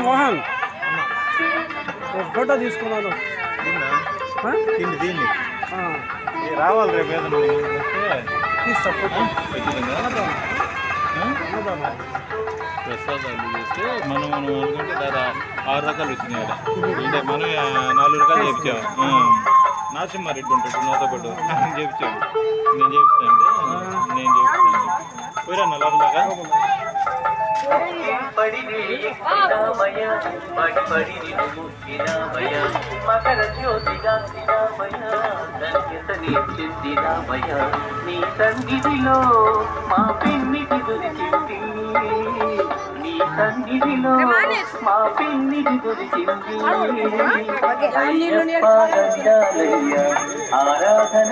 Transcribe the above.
Mohan photo తీసుకున్నాను. దీన్ని రావాలి రేపు ఏదైనా తీస్తా ఫోటో. ప్రసాదాలు చేస్తే మనం అనుకుంటే దాదా 6 రకాలు వచ్చినాయి. అంటే మనం 4 రకాలు చేయించాము. నరసింహారెడ్డి ఉంటాడు నాతో పాటు చేయించాడు. నేను చేపిస్తాను అంటే నేను చేపిస్తాను. పోయిరా నల్లలాగా మకర జ్యోతిగా నీ సన్నిధిలో మా పెన్నిటి దొరికింది, నీ సన్నిధిలో మా పెన్నిటి దొరికింది. ఆరాధన